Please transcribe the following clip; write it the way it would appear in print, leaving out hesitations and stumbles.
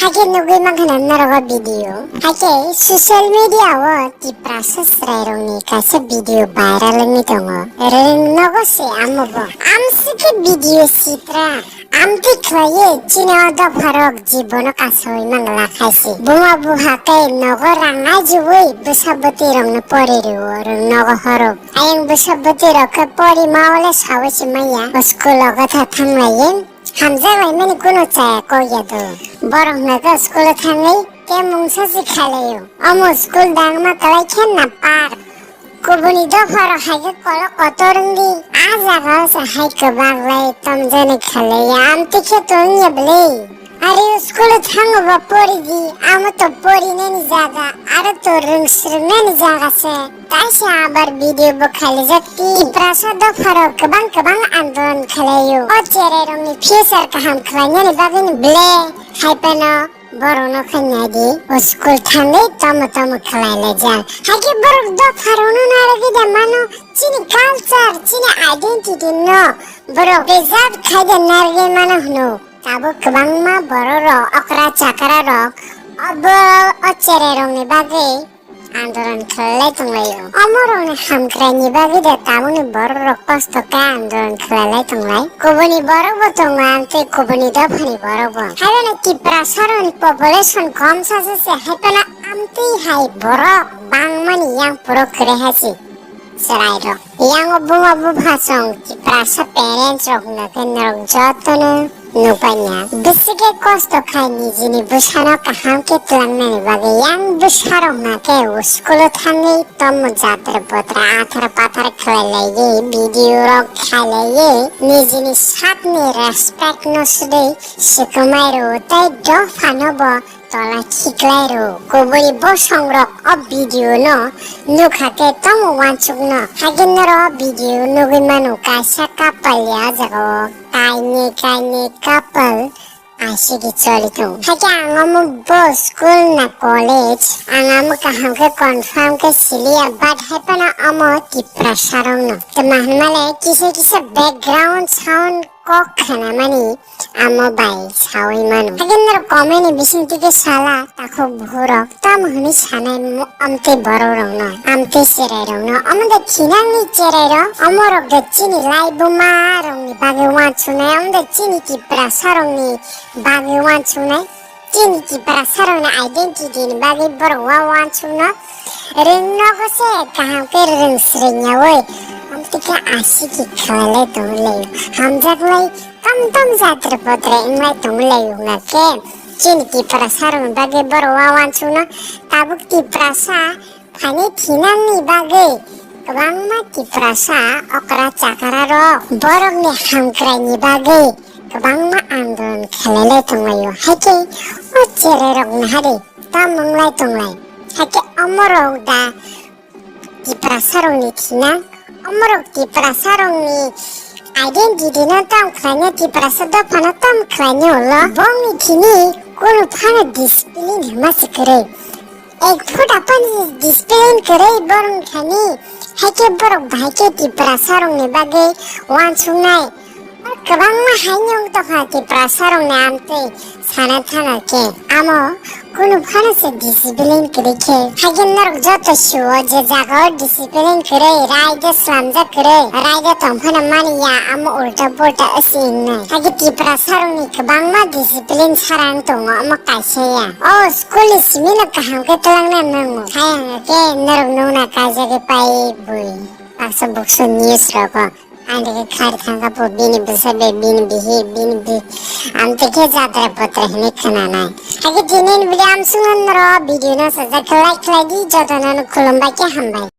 하게 누구만 그냥 나라가 비디오 하게 소셜미디어와 디프라서스라이롱니 가서 비디오 바이럴을 미동어 르릉 너고시 아무보 암스게 비디오 시트라 암티 클라예 지네어더 바로 জীবন কাছইমান লাখাইছি বুমাবু হাকে নগরাং আজুই বুসাবতিরং পরিরু রং নগহরব আইং বুসাবতিরক পরি মাওলে সাওসি মাইয়া স্কুল কথা থাংলাইয়েন হামজাবাই মানি কোনো চায়া কইয়াদো বরং নাগা স্কুলে থাংলাই কে মুংসাসি খালাইও অমো স্কুল দাংমা তলাই খেন না পার কুবুনি দফার হাইকে কল কতরঙ্গি আজাগাও হাইকে বাগলাই তমজনে খালাইয়া আমতি খেতোনিয়া বলে আরে স্কুলে থাঙ্গব পড়িদি আমি তো পড়ি নেনি জায়গা আর তো রংসরমেনি জায়গা সে তাই সে আবার ভিডিও বখালে যাতি প্রাসাদ ফারক কবাং আন্দোলন খালাইও ও চেরে রঙি ফিউচার কাহাম খালাইনি বাগিনি ব্লে হাইপেনো বরনো খাইনাদি ও স্কুল থাঙ্গে তম খালাইলে যা হাগে বরক দ ফারনো নারগি দে মানো চিনি কালচার চিনি আইডেন্টিটি নো বরক বেজাত খাইদে নারগি মানো হনো Tabukni bororo okra cakara rok obo ocere rongni bagi andolan khalai tonglayo omorongni hamkrani bagi de tabukni bororo kosto ka andolan khalai tonglai kubuni borobo tonga ante kubuni dofani borobo haibana tipra saroni population kom sasase haibana amti hai borok bangmani yang puro kure hasi serai rok yang obu bhasong tipra sa parents rok naken rok jotonu Nupanya, bisige kosto kai nijini bushano kahamke tulangnani bagi yang busharo ngake uskulu thangi tomu jatra potra athara pathara khalaye video rok khalaye nijini satni respect no sudai sikumairu tai do phanobo tola khiklairu kuburi bosong rok o video no nukhake tomu wanchukno haginro video nugimanu kaisa kapalya jago kaini couple asigi cholito hake angamu bo school na college angamu kahamke confirm ke silia but hapana amo tipra sarong no to mahmale kise background sound kokhana mani amo bai sawi manu hagenro komeni bisinti ke sala takho bhurok tam huni sanai amte bororong no amte sererong no amade kinangi cherero amorok de chini lai buma rong ni bagwan chune amde chini tipra sarong ni bagwan chune chini tipra sarong na identity ni bagi borwan chune rinno ko se kaham ke ring srinya woi amtika asiki khale tonglei hamjaglai tam jatra potre inglai tonglei ngake chini tipra sarong bagi borwan chune tabukti prasa phani thinangni bagi kabangma tiprasa okra cakara rok borokni hamkraini bagi kabangma andon khalele tonglayo hake o chere rok nahari tamonglai tonglai hake omorok da tiprasa rokni thina omorok tiprasa rokni identity no tam khlanya tiprasa do phana tam khlanya lo bongni thini kono phana discipline hamasi kare एक foot अपन डिस्प्लेन करे बरं खानी हाइके बरक भाइके तिप्रा सारंगनि बागे वान सुनाय गोबां हाइnyong तखा तिप्रा सारंगनि आमते साना थाना के आमो कुनु फानसे डिसिप्लिन करेके हाइके नरक जत सुओ जे जागा डिसिप्लिन करे राइदे सामजा करे राइदे तंफना मानिया आमो उल्टा पुल्टा असिंगनाय हाइके तिप्रा सारंगनि गोबां डिसिप्लिन सारां दङ आमो कायसेया ओ स्कुल सिमिनो काहामके तलांना नंगो हायंगे के नरक नौना काजेगे पाइ बुइ पाक्स बुक्स न्यूज रको आंधे खार थांगा पो बिनी बसबे बिनी बि आमते के जात्रा पत्र हने खनाना हागे दिनेन बिले आम सुंगन रो भिडियो न सजा लाइक लाइक जतनन खुलंबा के हमबाय